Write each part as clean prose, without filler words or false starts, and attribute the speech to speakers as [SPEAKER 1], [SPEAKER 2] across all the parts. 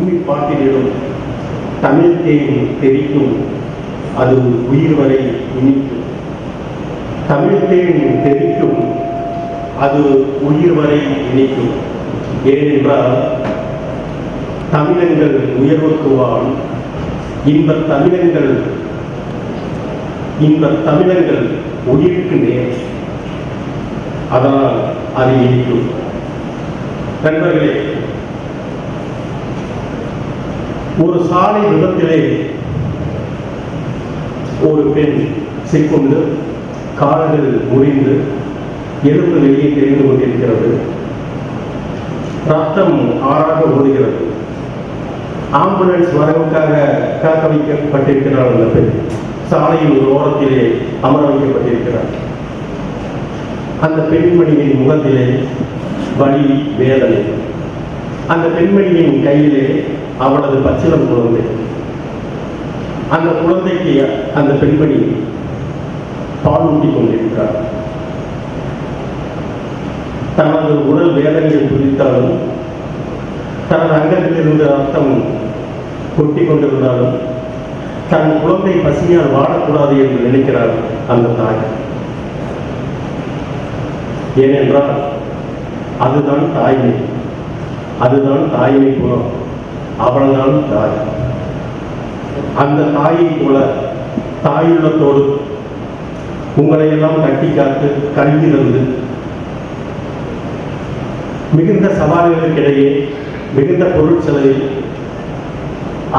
[SPEAKER 1] கும்மி பாட்டிலும் தமிழ் தேன் தெரிக்கும், அது உயிர் வரை இனிக்கும். தமிழ் தேன் தெரிக்கும், அது உயிர் வரை இனிக்கும். ஏனென்றால் தமிழங்கள் உயர்வுக்கு வாழ், இன்பத் தமிழங்கள் உயிருக்கு நேர், அதனால் அது இனிக்கும். நண்பர்களே, ஒரு சாலை விபத்திலே ஒரு பெண் சிக்குண்டு கால்கள் முறிந்து எலும்பு வெளியே தெரிந்து கொண்டிருக்கிறது. ரத்தம் ஆறாக ஓடுகிறது. ஆம்புலன்ஸ் வரவுக்காக காக்க வைக்கப்பட்டிருக்கிறார். அந்த பெண் சாலையின் ஒரு ஓரத்திலே அமர வைக்கப்பட்டிருக்கிறார். அந்த பெண்மணியின் முகத்திலே வலி, வேதனை. அந்த பெண்மணியின் கையிலே அவளது பச்சிளம் குழந்தை. அந்த குழந்தைக்கு அந்த பெண்மணி பால் ஊட்டிக் கொண்டிருக்கிறார். தனது உடல் வேதனையை குறித்தாலும், தனது அங்கத்திலிருந்து ரத்தம் கொட்டி கொண்டிருந்தாலும், தன் குழந்தை பசியால் வாழக்கூடாது என்று நினைக்கிறார் அந்த தாய். ஏனென்றால் அதுதான் தாய்மை, அதுதான் தாய்மை குணம். அவள்தான் தாய். அந்த தாயை போல தாயுள்ளத்தோடு உங்களை எல்லாம் கட்டி காத்து கல்வியிலிருந்து மிகுந்த சவால்களுக்கிடையே மிகுந்த பொருட்செலவில்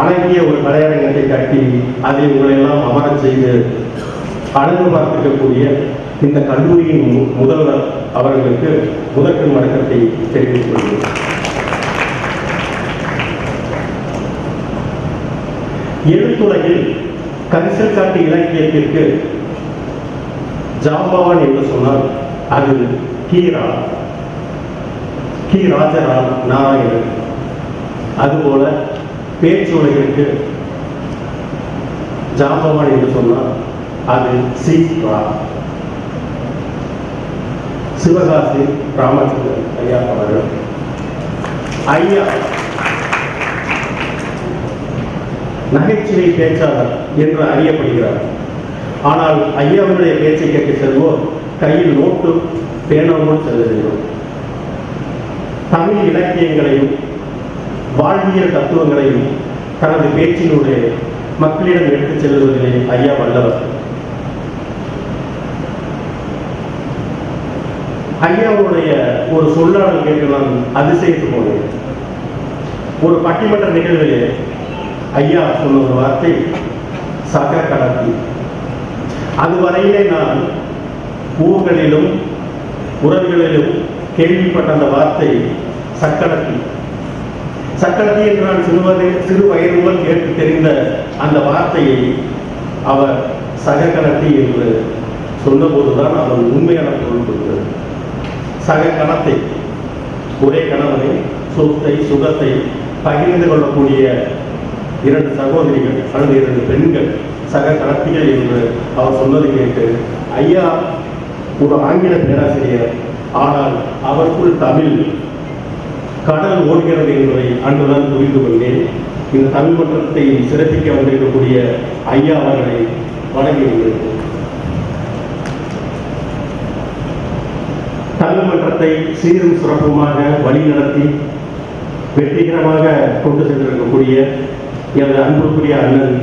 [SPEAKER 1] அழகிய ஒரு கலையரங்கத்தை கட்டி அதை உங்களை எல்லாம் அமரச் செய்து அழகு பார்த்திருக்கக்கூடிய இந்த கல்லூரியின் முதல்வர் அவர்களுக்கு முதற்கண் வணக்கத்தை தெரிவித்துக் கொள்கிறேன். எழுத்துலகில் கரிசல் காட்டு இலக்கியத்திற்கு ஜாம்பவான் என்று சொன்னால் அது கி ராஜராம் நாராயணன். அதுபோல பேச்சுலகிற்கு ஜாம்பவான் என்று சொன்னால் அது சி ரா. சிவகாசி ராமச்சந்திரன் ஐயா அவர்கள். ஐயா நகைச்சுவை பேச்சாளர் என்று அறியப்படுகிறார். ஆனால் ஐயாவுடைய பேச்சை கேட்டு செல்வோர் கையில் நோட்டு பேனாவோடு செல்ல வேண்டும். தமிழ் இலக்கியங்களையும் வாழ்வியல் தத்துவங்களையும் தனது பேச்சினுடைய மக்களிடம் எடுத்துச் செல்வதிலே ஐயா வல்லவர். ஐயாவுடைய ஒரு சொல்லாடல் கேட்டு நான் அதிசயித்து போனேன். ஒரு பட்டிமன்ற நிகழ்விலே ஐயா சொன்ன ஒரு வார்த்தை சக கடத்தி. அதுவரையிலே நான் ஊர்களிலும் உறவுகளிலும் கேள்விப்பட்ட அந்த வார்த்தை சக்கடத்தி. சக்கடத்தி என்று நான் சிறு வயது முதல் கேட்டு தெரிந்த அந்த வார்த்தையை அவர் சக கடத்தி என்று சொன்னபோதுதான் அதன் உண்மையான பொருள் கொடுத்தது. சக கணத்தை, ஒரே கணவனை, சொத்தை, சுகத்தை பகிர்ந்து கொள்ளக்கூடிய இரண்டு சகோதரிகள் அல்லது இரண்டு பெண்கள் சக கடத்திகள் என்று அவர் சொன்னதை கேட்டு ஐயா ஒரு ஆங்கில பேராசிரியர், ஆனால் அவருக்குள் தமிழ் கடல் ஓடுகிறது என்பதை அன்றுதான் புரிந்து கொண்டேன். இந்த தமிழ் மன்றத்தை சிறப்பிக்க வந்திருக்கக்கூடிய ஐயா அவர்களை வணங்குகிறேன். தமிழ் மன்றத்தை சீரும் சிறப்புமாக வழிநடத்தி வெற்றிகரமாக கொண்டு சென்றிருக்கக்கூடிய எனது அன்புக்குரிய அண்ணன்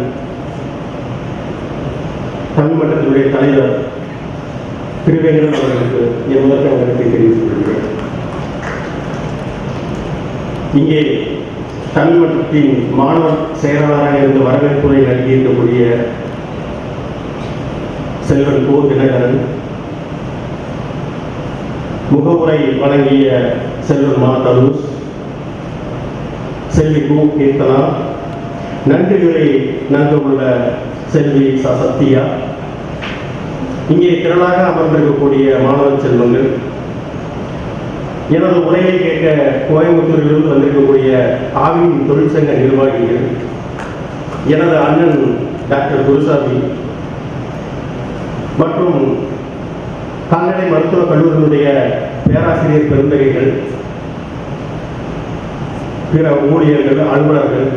[SPEAKER 1] தமிழ் மன்றத்தினுடைய தலைவர் திருவேங்கடன் அவர்களுக்கு என் முதற்க வணக்கத்தை தெரிவித்துக் கொள்கிறேன். இங்கே தமிழ் மன்றத்தின் மாணவர் செயலாளராக இருந்து வரவேற்புரை நல்கியிருக்கக்கூடிய செல்வன் கோ தினகரன், முகவுரை வழங்கிய செல்வன் மா தருஸ், செல்வி கு கீர்த்தனா, நன்றிகளை நல்கவுள்ள செல்வி சத்யா, இங்கே திரளாக அமர்ந்திருக்கக்கூடிய மாணவ செல்வங்கள், எனது உரையை கேட்க கோயம்புத்தூரிலிருந்து வந்திருக்கக்கூடிய ஆவின் தொழிற்சங்க நிர்வாகிகள், எனது அண்ணன் டாக்டர் குருசாமி மற்றும் கால்நடை மருத்துவக் கல்லூரியினுடைய பேராசிரியர் பெருந்தகைகள், பிற ஊழியர்கள், அலுவலர்கள்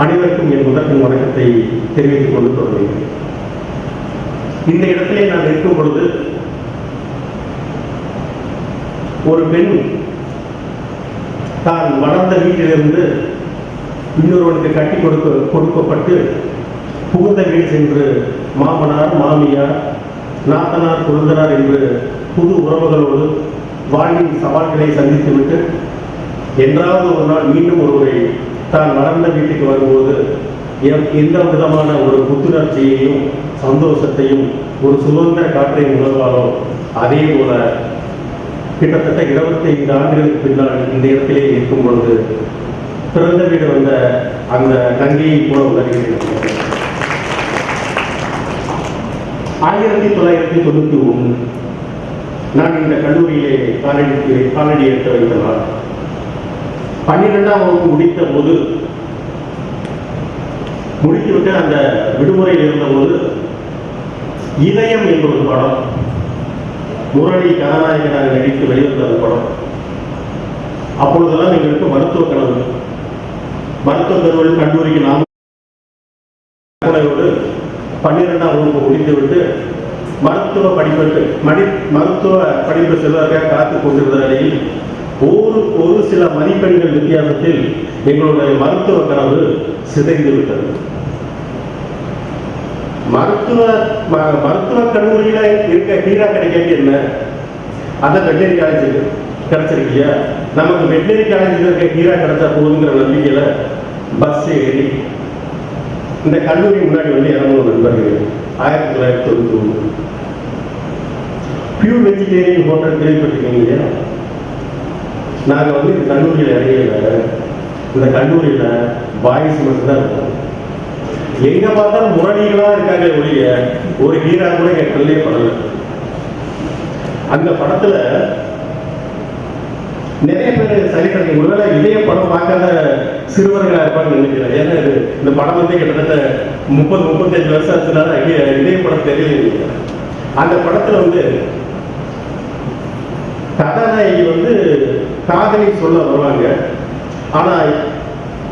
[SPEAKER 1] அனைவருக்கும் என் முதற்கண் வணக்கத்தை தெரிவித்துக் கொண்டு தொடர்கிறேன். இந்த இடத்திலே நான் இருக்கும் பொழுது ஒரு பெண் தான் வளர்ந்த வீட்டிலிருந்து இன்னொருவனுக்கு கட்டி கொடுக்கப்பட்டு புகுந்த வீடு சென்று மாமனார், மாமியார், நாத்தனார், குழந்தனார் என்று புது உறவுகளோடு வாழ்வின் சவால்களை சந்தித்துவிட்டு என்றாவது ஒரு நாள் மீண்டும் ஒருவரை தான் வளர்ந்த வீட்டுக்கு வரும்போது எந்த விதமான ஒரு புத்துணர்ச்சியையும் சந்தோஷத்தையும் ஒரு சுதந்திர காற்றையும் உணர்வாரோ அதே போல கிட்டத்தட்ட 25 ஆண்டுகளுக்கு பின்னால் இந்த இடத்திலே இருக்கும் பொழுது பிறந்த வீடு வந்த அந்த நங்கையை போல உணர்கிறேன். 1991 நான் இந்த கல்லூரியிலே காலடி எடுத்து வைத்த நாள். 12ஆம் வகுப்பு முடித்த போது முடித்துவிட்டு அந்த விடுமுறையில் இருந்தபோது இதயம் என்ற ஒரு படம், முரளி கதாநாயகனாக நடித்து வெளிவந்த அந்த படம். அப்பொழுதெல்லாம் எங்களுக்கு மருத்துவ கனவு. மருத்துவ கல்லூரி கல்லூரிக்கு நாம் 12ஆம் வகுப்பு முடித்துவிட்டு மருத்துவ படிப்பு செல்வதற்காக காத்துக் கொண்டிருந்த நிலையில் ஒரு சில மதிப்பெண்கள் வித்தியாசத்தில் எங்களுடைய மருத்துவ கனவு சிதைந்து விட்டது. மருத்துவ கல்லூரியில இருக்க ஹீரா கிடைக்காது என்ன, அந்த வெட்டரி காலேஜ் கிடைச்சிருக்கு. நமக்கு வெட்டரி காலேஜில் இருக்க ஹீரா கிடைச்சா போதுங்கிற நம்பிக்கையில பஸ் ஏறி இந்த கல்லூரி முன்னாடி வந்து இறங்கணும் நண்பர்கள். 1991 பியூர் வெஜிடேரியன் ஹோட்டல் கேள்விப்பட்டிருக்கீங்க இல்லையா? நாங்கள் வந்து இந்த கல்லூரியில் இறங்கல. இந்த கல்லூரியில் பாய்ஸ் மட்டும்தான் இருக்கும். எங்க பார்த்தாலும் முரணிகளா இருக்காங்க ஒழிய ஒரு ஹீரா கூட எங்க கல்லே படல. அந்த படத்துல நிறைய பேர் சரித்திரம் ஒருவேளை இதய படம் பார்க்காத சிறுவர்களா இருப்பாங்கன்னு நினைக்கிறேன். ஏன்னா இந்த படம் வந்து கிட்டத்தட்ட 30-35 வருஷம் ஆச்சுனால இதய படம் தெரியல. அந்த படத்துல வந்து கதாநாயகி வந்து காதலி சொல்ல வருவாங்க. ஆனா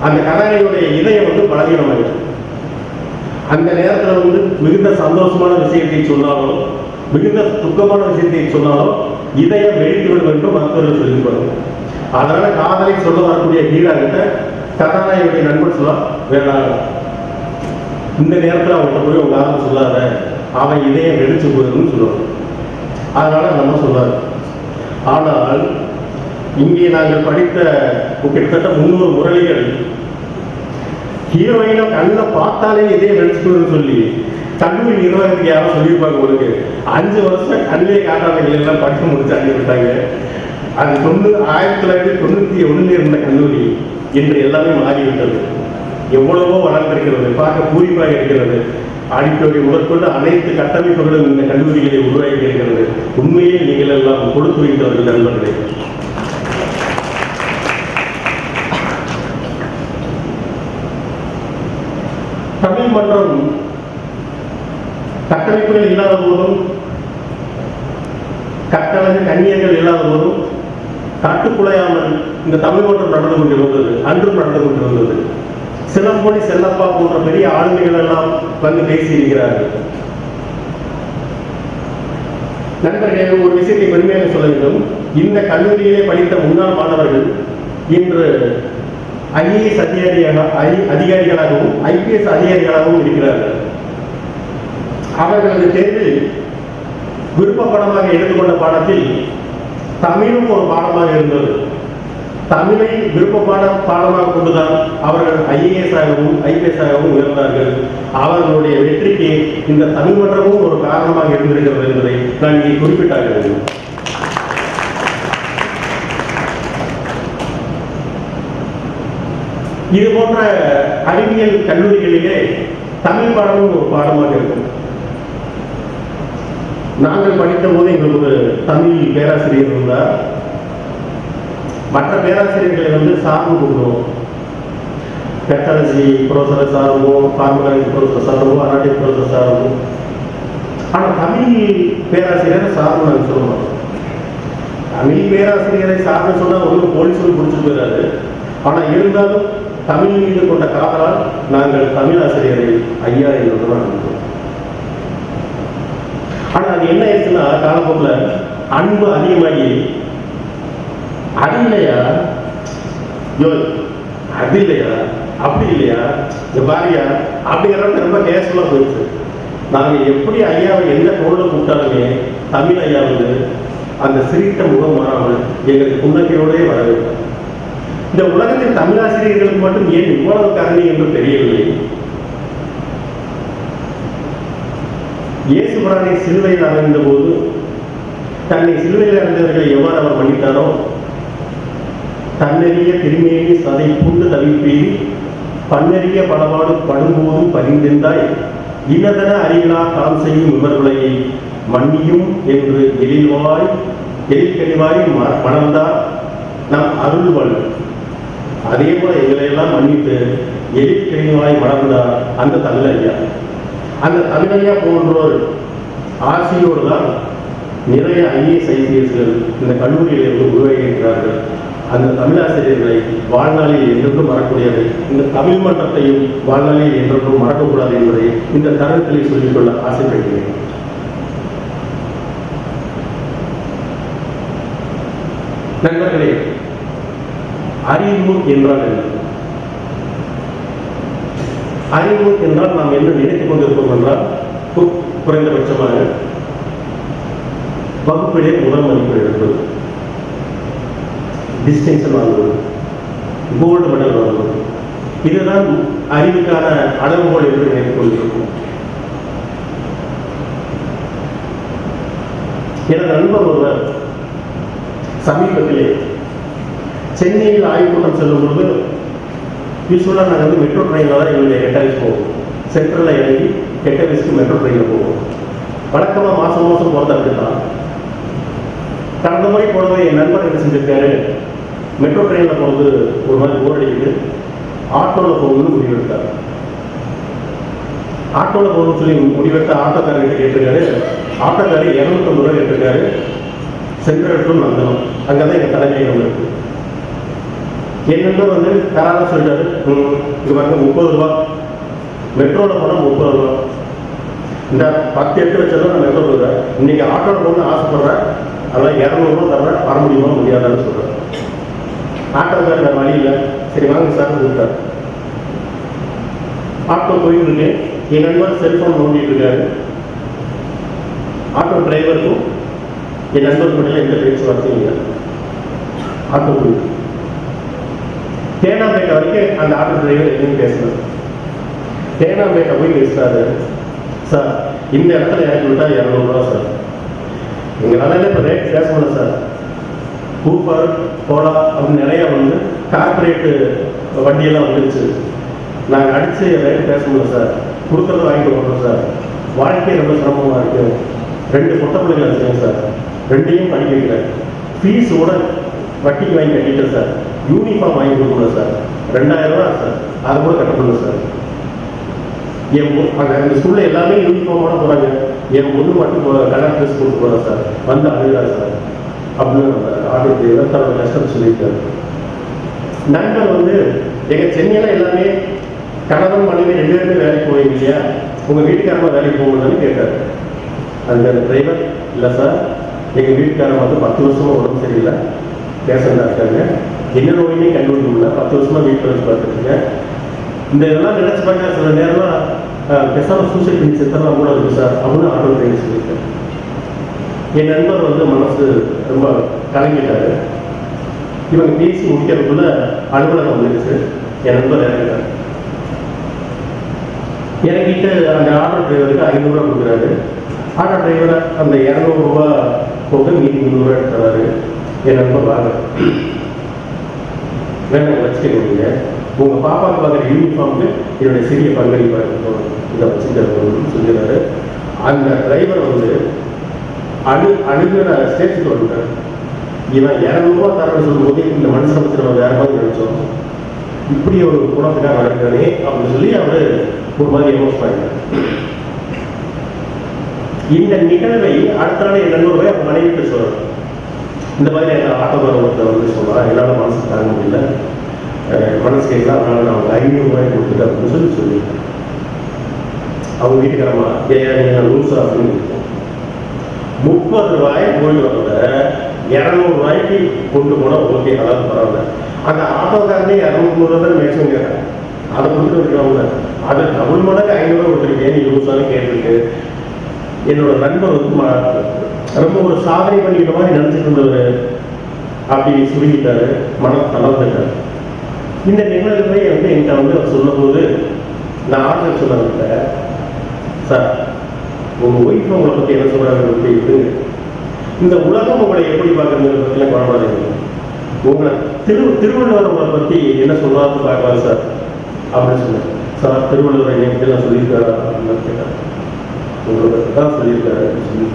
[SPEAKER 1] அந்த கதாநாயகியுடைய இதயம் வந்து பலவீனமாயிடும். அந்த நேரத்தில் வந்து மிகுந்த சந்தோஷமான விஷயத்தை சொன்னாலும் மிகுந்த துக்கமான விஷயத்தை சொன்னாலும் இதயம் வெடித்துவிடும் என்று மருத்துவர்கள் சொல்லிப்பாங்க. அதனால காதலை சொல்ல வரக்கூடிய ஹீரா கிட்ட கதாநாயகியுடைய நண்பன் சொல்ல வேணாம், இந்த நேரத்தில் அவங்கள்ட்ட போய் உங்க காதல் சொல்லாத, அவன் இதயம் வெடிச்சு போயிடும்னு சொல்லுவாங்க. அதனால நம்ம சொல்லாது. ஆனால் இங்கே நாங்கள் படித்த கிட்டத்தட்ட 300 முரளிகள் ஹீரோயினை கண்ணில் பார்த்தாலே இதே நடிச்சுக்கணும்னு சொல்லி கல்லூரி நிர்வாகத்துக்கு யாரும் சொல்லியிருப்பாங்க. உங்களுக்கு 5 வருஷம் கண்ணிலே காட்டாதவங்க எல்லாம் படித்து முடிச்சு அனுப்பிவிட்டாங்க. அது 1991 இருந்த கல்லூரி இன்று எல்லாமே மாறிவிட்டது. எவ்வளவோ வளர்ந்திருக்கிறது, பார்க்க பூரிப்பாக இருக்கிறது. ஆடிட்டோரி முதற்கொண்டு அனைத்து கட்டமைப்புகளும் இந்த கல்லூரிகளை உருவாக்கி இருக்கிறது. உண்மையே நீங்கள் எல்லாம் கொடுத்து வைத்தவர்கள் நண்பர்களே. தமிழ் மன்றம் கட்டமைப்புகள் இல்லாத போதும், கட்டளை கண்ணியர்கள் இல்லாத போதும் காட்டுக்குலையாமல் இந்த தமிழ் மன்றம் நடந்து கொண்டிருந்தது. அன்றும் நடந்து கொண்டிருந்தது. சிலம்பொலி செல்லப்பா போன்ற பெரிய ஆளுமைகள் எல்லாம் வந்து பேசியிருக்கிறார்கள். நண்பர்களே, ஒரு விஷயத்தை பெருமையாக சொல்ல வேண்டும். இந்த கல்லூரியிலே படித்த முன்னாள் மாணவர்கள் இன்று IAS அதிகாரிகளாகவும் IPS அதிகாரிகளாகவும் இருக்கிறார்கள். அவர்களது தேர்வில் விருப்ப பாடமாக எடுத்துக்கொண்ட பாடத்தில் தமிழும் ஒரு பாடமாக இருந்தது. தமிழை விருப்ப பாடமாக கொண்டுதான் அவர்கள் IAS ஆகவும் IPS ஆகவும் உயர்ந்தார்கள். அவர்களுடைய வெற்றிக்கு இந்த தமிழ் மன்றமும் ஒரு காரணமாக இருந்திருக்கிறது என்பதை நான் இங்கே குறிப்பிட்டாக வேண்டும். இது போன்ற அறிவியல் கல்லூரிகளிலே தமிழ் பாடமும் ஒரு பாடமாக இருக்கும். நாங்கள் படித்த போது எங்களுக்கு ஒரு தமிழ் பேராசிரியர் இருந்தார். மற்ற பேராசிரியர்களை வந்து சார்பு கொடுக்கிறோம். டெக்னாலஜி ப்ரொஃபஸர் சார்பும், பார்மகாலஜி ப்ரொஃபஸர் சார்பும், அனாட்டிக் ப்ரொஃபஸர் சார்பும். ஆனால் தமிழ் பேராசிரியர் சார்பு நாங்கள் சொல்லுவோம். தமிழ் பேராசிரியரை சார்ந்து சொன்னால் ஒன்று போலீஸ் பிடிச்சிட்டு போயிடாது. ஆனால் இருந்தாலும் தமிழ் மீது கொண்ட காதலால் நாங்கள் தமிழ் ஆசிரியரை ஐயா என்று தான் நினைக்கிறோம். ஆனால் அது என்ன ஆயிடுச்சுன்னா காலப்போக்கில் அன்பு அதிகமாகி அது இல்லையா, அது இல்லையா, அப்படி இல்லையா, இந்த பாரியா அப்படிங்கிறப்ப ரொம்ப கேஷுவலாக போயிடுச்சு. நாங்கள் எப்படி ஐயாவை எந்த பொருளை கூப்பிட்டாலுமே தமிழ் ஐயா வந்து அந்த சிரித்த முகம் மாறாமல் எங்களுக்கு புன்னகையோடே வரவேற்றார். இந்த உலகத்தில் தமிழாசிரியர்களுக்கு மட்டும் ஏன் இவ்வளவு கருணை என்று தெரியவில்லை. இயேசு பிரானை சிலுவையில் அடைந்த போது தன்னை சிலுவையில் அடைந்தவர்களை எவ்வாறு அவர் மன்னித்தாரோ, தன்னெறிய திருமேனி சதை பூண்டு தவிப்பீறி பன்னெறிய படபாடு படும்போதும் பரிந்திருந்தாய் இன்னதென அறிவிலா தாம் செய்யும் இவர்களை மன்னியும் என்று எழில்கழிவாய் மணந்தார் நம் அருள்வள். அதே போல எங்களையெல்லாம் மன்னித்து எழில்கழிவாய் மணந்தார் அந்த தமிழய்யா. அந்த தமிழய்யா போன்றோர் ஆசையோடு தான் நிறைய ஐஏஎஸ் ஐபிஎஸ்கள் இந்த கல்லூரியிலிருந்து உருவாகியிருக்கிறார்கள். அந்த தமிழாசிரியர்களை வாழ்நாளில் என்றென்றும் மறக்கூடியவை. இந்த தமிழ் மன்றத்தையும் வாழ்நாளில் என்றென்றும் மறக்கக்கூடாது என்பதை இந்த தருணத்தில் சொல்லிக்கொள்ள ஆசைப்படுகிறேன். நண்பர்களே, அறிவு என்றால் என்ன? அறிவு என்றால் நாம் என்ன நினைத்துக் கொண்டிருப்போம் என்றால், குறைந்தபட்சமாக வகுப்பிலே முதல் மதிப்பு எடுப்பது, டிஸ்டிங்ஷன் வாங்குவது, கோல்டு மெடல் வாங்குவது, இதுதான் அறிவுக்கான அளவுகோல் என்று நினைத்துக் கொண்டிருக்கும். எனது நண்பர் ஒருவர் சமீபத்திலே சென்னையில் ஆய்வுக்கூட்டம் செல்லும் பொழுது யூஸ்வலாக நாங்கள் வந்து மெட்ரோ ட்ரெயினில் தான் எங்களுடைய ஹெட்டாலிஸ் போவோம். சென்ட்ரலில் இறங்கி ஹெட்டாலிஸ்க்கு மெட்ரோ ட்ரெயினில் போவோம். வழக்கமாக மாதம் மாதம் போகிறது அப்படிதான். கடந்த முறை போனது என் நண்பர் என்ன செஞ்சிருக்காரு, மெட்ரோ ட்ரெயினில் போகிறது ஒரு மாதிரி போர் அடிக்குது, ஆட்டோவில் போகணும்னு முடிவெடுத்தார். ஆட்டோவில் போகணும்னு சொல்லி முடிவெடுத்த ஆட்டோக்காரர்கிட்ட கேட்டிருக்காரு. ஆட்டோக்காரர் 250 ரூபா கேட்டிருக்காரு. சென்ட்ரல் டு நந்தனம், அங்கே தான் எங்கள் தலைமையகம் இருக்குது. என் நண்பர் வந்து தராத சொல்லிட்டாரு, இங்கே பாருங்க 30 ரூபா, மெட்ரோவில் போனால் 30 ரூபா, இந்த 10 8 வச்சதான் நான் மெட்ரோ போடுறேன், இன்னைக்கு ஆட்டோவில் போகணும்னு ஆசைப்படுறேன், அதெல்லாம் 200 ரூபா தர்றேன், வர முடியுமா முடியாதான்னு சொல்கிறேன். ஆட்டோக்காரர் வேறு வழி இல்லை, சரி வாங்க சார் கூப்பிட்டார். ஆட்டோ போயிட்டு இருக்கு. என் நண்பர் செல்ஃபோன் நோண்டிட்டு இருக்காரு. ஆட்டோ டிரைவருக்கும் என் நண்பருக்கு மட்டும் எந்த பேச்சுவார்த்தையும் இல்லை. ஆட்டோ போயிட்டு தேனாம்பேட்டை வரைக்கும் அந்த ஆட்டோ டிரைவர் எதுவும் பேசணும். தேனாம்பேட்டை போய் பேசுறாரு, சார் இந்த இடத்துல இறக்கி விட்டா 200 ரூபா சார், எங்களால இப்போ ரேட் பேச முடியல சார், ஊப்பர் ஓலா அப்படின்னு நிறைய வந்து கார்பரேட்டு வண்டியெல்லாம் வந்துருச்சு, நாங்கள் அடித்து ரேட் பேச முடியல சார், கொடுக்கறத வாங்கிட்டு போகிறோம் சார், வாழ்க்கை ரொம்ப சிரமமாக இருக்குது, 2 பொட்ட பிள்ளைகள் வச்சுக்கோங்க சார், 2ஐயும் படிக்க வைக்கிறேன், ஃபீஸ் கூட வட்டிக்கு வாங்கி கட்டிட்டேன் சார், யூனிஃபார்ம் வாங்கி கொடுக்கணும் சார், 2000 ரூபா சார், அதை கூட கட்டணும் சார், அங்கே அந்த ஸ்கூலில் எல்லாமே யூனிஃபார்மோட போகிறாங்க, என் பொண்ணு மட்டும் கலர் ட்ரெஸ் போட்டு போகிறேன் சார், வந்து அழுகிறா சார் அப்படின்னு அந்த ஆட்டோ டிரைவர் தன்னோட கஷ்டம் சொல்லியிருக்காரு. நண்பர் வந்து எங்கள் சென்னையில் எல்லாமே கணவன் மனைவி 2 பேருமே வேலைக்கு போவீங்க இல்லையா, உங்கள் வீட்டுக்காரமாக வேலைக்கு போகணும்னு கேட்டார். அந்த டிரைவர், இல்லை சார் எங்கள் வீட்டுக்காரர் வந்து 10 வருஷமாக உடம்பு சரியில்லை, பேஷண்டாக இருக்காங்க, என்ன நோயினே கண்டுபிடிக்க முடியல, 10 வருஷமாக வீட்டில் வச்சு பார்த்துருக்கேன், இந்த இதெல்லாம் நினச்சி பார்க்க சில நேரம்லாம் பேசாமல் சூசைட் பண்ணி செத்தெல்லாம் கூட இருக்குது சார் அப்படின்னு ஆட்டோ டிரைவர் சொல்லியிருக்கேன். என் நண்பர் வந்து மனசு ரொம்ப கலங்கிட்டாரு. இவங்க பேசி முடிக்கிறதுக்குள்ள அலுவலகம் வந்துருச்சு. என் நண்பர் இறங்கிட்டார். இறங்கிட்டு அந்த ஆட்டோ டிரைவருக்கு 500 ரூபா கொடுக்குறாரு. ஆட்டோ டிரைவரை அந்த 200 ரூபா போக மீதி 300 ரூபா எடுத்துறாரு. என் நண்பர் வாங்க வேணாம் வச்சுக்க கொடுங்க, உங்கள் பாப்பாவுக்கு பார்க்குற யூனிஃபார்முக்கு என்னுடைய சிறிய பங்களிப்பாக இருக்கணும், இதை வச்சுக்கிறதுன்னு சொல்லிடுறாரு. அந்த டிரைவர் வந்து அழுகிற ஸ்டேஜுக்கு வந்துட்டார். இவன் 200 ரூபா தரன்னு சொல்லும்போது இந்த மனுஷனை பற்றி நம்ம வேற மாதிரி நினைச்சோம், இப்படி ஒரு குணத்துக்காக நடக்கிறானே அப்படின்னு சொல்லி அவர் ஒரு மாதிரி எமோஷன் ஆகிட்டார். இந்த நிகழ்வை அடுத்த நாள் என் நண்பர் போய் அவங்க மனைவிட்டு சொல்றாரு. இந்த மாதிரி எங்கள் ஆட்டோக்கார ஒருத்தர் வந்து சொன்னால் என்னால் மனசு தாங்க முடியல, மனசு கேட்கலாம், அதனால் நான் ஒரு 500 ரூபாய் கொடுத்துட்டு அப்படின்னு சொல்லியிருக்கேன். அவங்க வீட்டுக்காரமா ஏன் நீங்கள் லூஸா அப்படின்னு 30 ரூபாய் போயிட்டு வரத 200 ரூபாய்க்கு கொண்டு போனால் ஓகே, அதாவது பரவாயில்ல. அந்த ஆட்டோக்காரனே 200 தான் மேக்ஸிமம் கேட்குறாங்க, அதை கொடுத்து வைக்கிறவங்க அதை டபுள் மடங்கு 500 ரூபா கொடுத்துருக்கேன், நீ லூஸானு கேட்டிருக்கு. என்னோட நண்பர் வந்து ரொம்ப ஒரு சாதனை பண்ணிக்கிற மாதிரி நினைச்சிட்டு இருந்தவர் அப்படி சுருங்கிட்டாரு, மனம் தளர்ந்துட்டார். இந்த நிகழ்வை வந்து என்கிட்ட வந்து அவர் சொல்லும் போது நான் ஆர்டர் சொன்னவங்க, சார் உங்கள் ஒய்ஃப் உங்களை பற்றி என்ன சொல்கிறாங்க, இந்த உலகம் உங்களை எப்படி பார்க்குறதுங்கிற பற்றிலாம் குழம்பாதீங்க, உங்களை திருவள்ளுவர் உங்களை பற்றி என்ன சொல்கிறாருன்னு பார்க்கலாம் சார் அப்படின்னு சொன்னேன். சார் திருவள்ளுவர் என்னை பற்றி நான் சொல்லியிருக்காரு அப்படின்னு கேட்டார். உங்களை பற்றி தான் சொல்லியிருக்காரு அப்படின்னு சொல்லி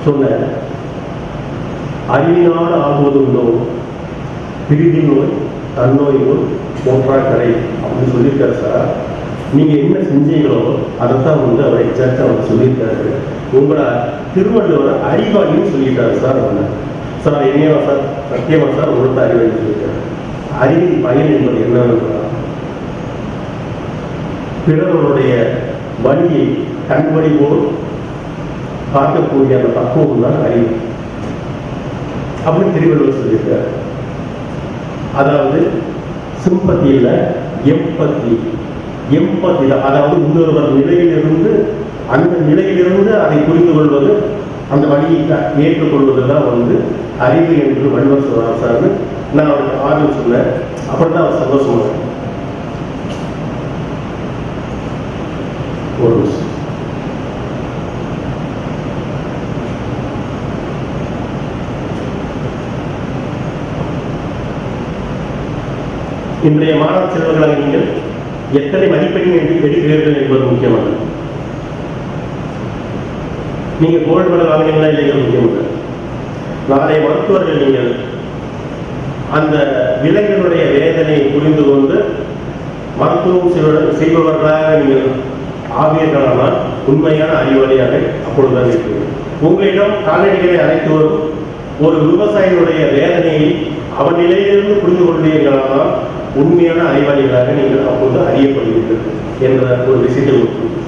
[SPEAKER 1] சொன்னேன். அறிவினால் ஆகுவது உண்டோ பிரிதி நோய் தன்னோய் நோய் போன்றா கடை அப்படின்னு சொல்லியிருக்காரு சார். நீங்கள் என்ன செஞ்சீங்களோ அதைத்தான் வந்து அவர் எக்ஸாக்டாக அவர் சொல்லியிருக்காரு. உங்களை திருவள்ளுவர் அறிவாளின்னு சொல்லிட்டாரு சார். சார் என்னையவா சார், சத்தியமா சார் உங்களுக்கு அறிவாளின்னு சொல்லியிருக்காரு. அறிவின் பயன் என்பது என்னவென்றால் பிறருடைய வழியை கண்வழி போல் பார்க்கக்கூடிய அந்த பக்குவம் தான் அறிவு அப்படின்னு திருவள்ளுவர் சொல்லியிருக்காரு. அதாவது சிம்பத்தி இல்லை, எம்பத்தி. எம்பத்தி தான், அதாவது இன்னொருவர் நிலையிலிருந்து அந்த நிலையிலிருந்து அதை புரிந்து கொள்வது, அந்த வழியை ஏற்றுக்கொள்வது தான் வந்து அறிவு என்று வள்ளுவர் சொல்றார் சார்னு நான் அவருக்கு ஆர்வம் சொன்னேன். அப்படிதான் அவர் சந்தோஷமாக ஒரு விஷயம். இன்றைய மாணவ செல்வங்களாக நீங்கள் எத்தனை மதிப்பெண் எடுக்கிறீர்கள் என்பது முக்கியமல்ல, நீங்க கோல்டு மெடல் வாங்கினீங்களா இல்லைங்கிறது முக்கியமல்ல. நாளைய மருத்துவர்கள் நீங்கள் அந்த விலங்கினுடைய வேதனையை புரிந்து கொண்டு மருத்துவம் செய்பவர்களாக நீங்கள் ஆகியர்களானால் உண்மையான அறிவாளியாக அப்பொழுதுதான் இருக்கிறது. உங்களிடம் கால்நடைகளை அழைத்து வரும் ஒரு விவசாயிகளுடைய வேதனையை அவன் நிலையிலிருந்து புரிந்து கொள்வீர்களானால் உண்மையான அறிவாளிகளாக நீங்கள் அப்போது அறியப்படுவீர்கள் என்ற ஒரு விஷயத்தை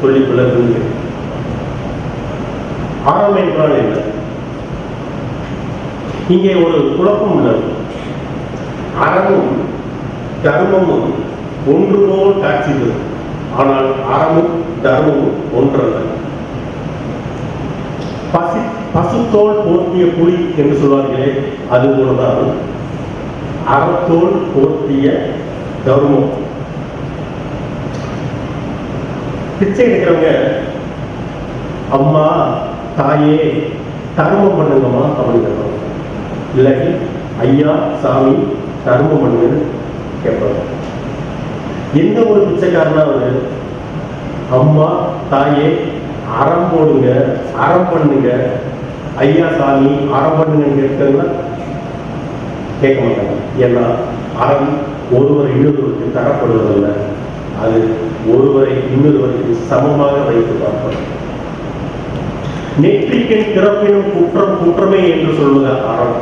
[SPEAKER 1] சொல்லிக்கொள்ள விரும்புகிறேன். ஆரம் என்றால் என்ன? இங்கே ஒரு குழப்பம் உள்ளது. அறமும் தர்மமும் ஒன்று போல் காட்சி தரும், ஆனால் அறமும் தர்மமும் ஒன்றல்ல. பசுத்தோல் போர்த்திய புலி என்று சொல்வார்களே, அது போலதான் அறத்தோல் போர்த்திய தர்மம். பிச்சை எடுக்கிறவங்க அம்மா தாயே தர்மம் பண்ணுங்கம்மா அப்படின்னு இல்லாட்டி ஐயா சாமி தர்மம் பண்ணுங்கன்னு கேட்பாங்க. எந்த ஒரு பிச்சைக்காரனாவது அம்மா தாயே அறம் போடுங்க, அறம் பண்ணுங்க, ஐயா சாமி அறம் பண்ணுங்கன்னு கேட்கறதுனா கேட்க மாட்டாங்க. ஏன்னா அறம் ஒருவரை இன்னொருவருக்கு தரப்படுவதில்லை, அது ஒருவரை இன்னொருவருக்கு சமமாக வைத்து பார்ப்பது. நெற்றிக்கின் பிறப்பினும் குற்றம் குற்றமே என்று சொல்வது அறம்.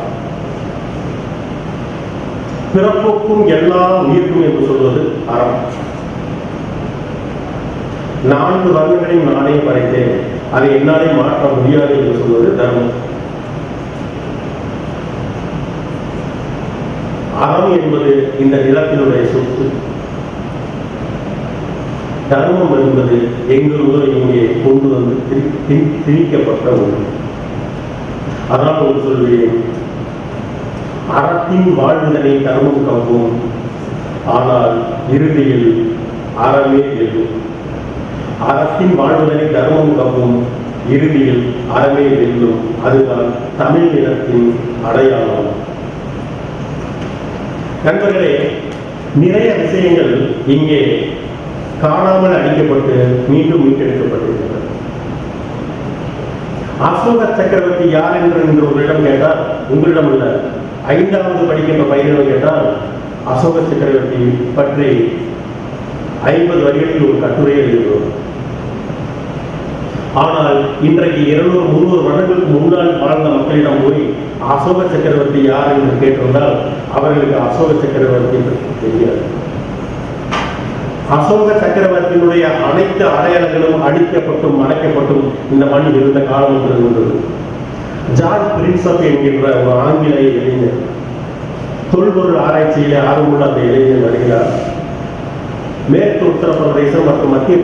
[SPEAKER 1] பிறப்புக்கும் எல்லா உயிர்க்கும் என்று சொல்வது அறம். 4 வர்ணங்களையும் நானே படைத்தேன், அதை என்னாலே மாற்ற முடியாது என்று சொல்வது தர்மம். அறம் என்பது இந்த நிலத்தினுடைய சொத்து. தர்மம் என்பது எங்களோடு இங்கே கொண்டு வந்து திணிக்கப்பட்ட ஒன்று. அதனால் ஒரு சொல்கிறேன், அறத்தின் வாழ்வுதனை தர்மம் கவ்வும், ஆனால் இறுதியில் அறமே வெல்லும். அறத்தின் வாழ்வுதனை தர்மம் கவ்வும், இறுதியில் அறமே வெல்லும். அதுதான் தமிழ் நிலத்தின் அடையாளம். நண்பர்களே, நிறைய விஷயங்கள் இங்கே காணாமல் அடிக்கப்பட்டு மீண்டும் மீட்டெடுக்கப்பட்டிருக்கிறது. அசோக சக்கரவர்த்தி யார் என்று உங்களிடம் கேட்டால், உங்களிடம் உள்ள 5வது படிக்கின்ற பையனிடம் கேட்டால் அசோக சக்கரவர்த்தி பற்றி 50 வரிகளில் ஒரு கட்டுரையை எழுதுகிறோம். ஆனால் இன்றைக்கு 200-300 வருடங்களுக்கு முன்னால் வாழ்ந்த மக்களிடம் போய் அசோக சக்கரவர்த்தி யார் என்று கேட்டிருந்தால் அவர்களுக்கு அசோக சக்கரவர்த்தி தெரியாது. அசோக சக்கரவர்த்தியினுடைய அனைத்து அடையாளங்களும் அழிக்கப்பட்டும் மறைக்கப்பட்டும் இந்த மண் இருந்த காலம் இருந்தது. ஜான் பிரின்சப் என்கின்ற ஒரு ஆங்கில இளைஞர், தொல்பொருள் ஆராய்ச்சியிலே ஆர்வமுள்ள அந்த இளைஞர் வருகிறார். மேற்கு உத்தரப்பிரதேசம் மற்றும் மத்திய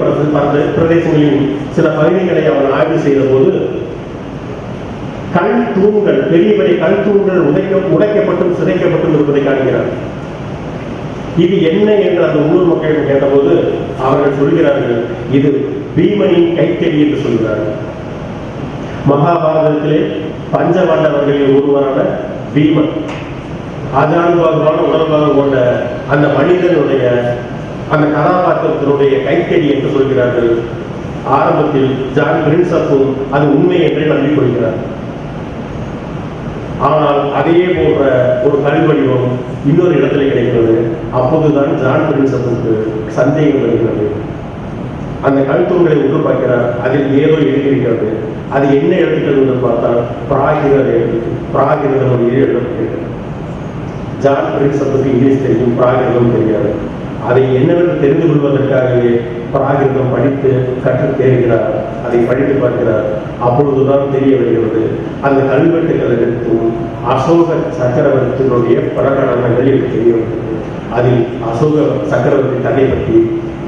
[SPEAKER 1] பிரதேசங்களின் சில பகுதிகளை அவர் ஆய்வு செய்த போது கல் தூண்கள், பெரிய பெரிய கல் தூண்கள் உடைக்கப்பட்டும் சிதைக்கப்பட்டும் இருப்பதை காண்கிறார். இது என்ன என்று அந்த உள்ளூர் மக்களிடம் கேட்டபோது அவர்கள் சொல்கிறார்கள், இது பீமனின் கைத்தறி என்று சொல்கிறார்கள். மகாபாரதத்திலே பஞ்சபாண்டவர்களில் ஒருவரான பீமன் ஆஜானுபாகுவான உடல்பாக கொண்ட அந்த மனிதனுடைய அந்த கதாபாத்திரத்தினுடைய கைத்தறி என்று சொல்கிறார்கள். ஆரம்பத்தில் ஜான் பிரின்சப்பும் அது உண்மை என்றே நம்பிக்கொள்கிறார். ஆனால் அதே போன்ற ஒரு கல் வடிவம் இன்னொரு இடத்துல கிடைக்கிறது. அப்போதுதான் ஜான் பிரின்சப்புக்கு சந்தேகம் வருகிறது. அந்த கல் தூண்களை உற்று பார்க்கிறார். அதில் ஏதோ எழுதியிருக்கிறது. அது என்ன எழுத்துக்கள் என்று பார்த்தால் பிராகிருதம் ஒரு எழுத்து. ஜான் பிரின்சப்புக்கு இங்கிலீஷ் தெரியும், பிராகிருதம் தெரியாது. அதை என்னவென்று தெரிந்து கொள்வதற்காகவே பிராகிருதம் படித்து கற்று தேர்கிறார். அதை படித்து பார்க்கிறார். அப்பொழுதுதான் தெரிய வருகிறது, அந்த கல்வெட்டுகள் எடுத்தும் அசோக சக்கரவர்த்தியினுடைய பிரகடனங்கள் எனக்கு தெரிய வருகிறது. அதில் அசோக சக்கரவர்த்தி தன்னை பற்றி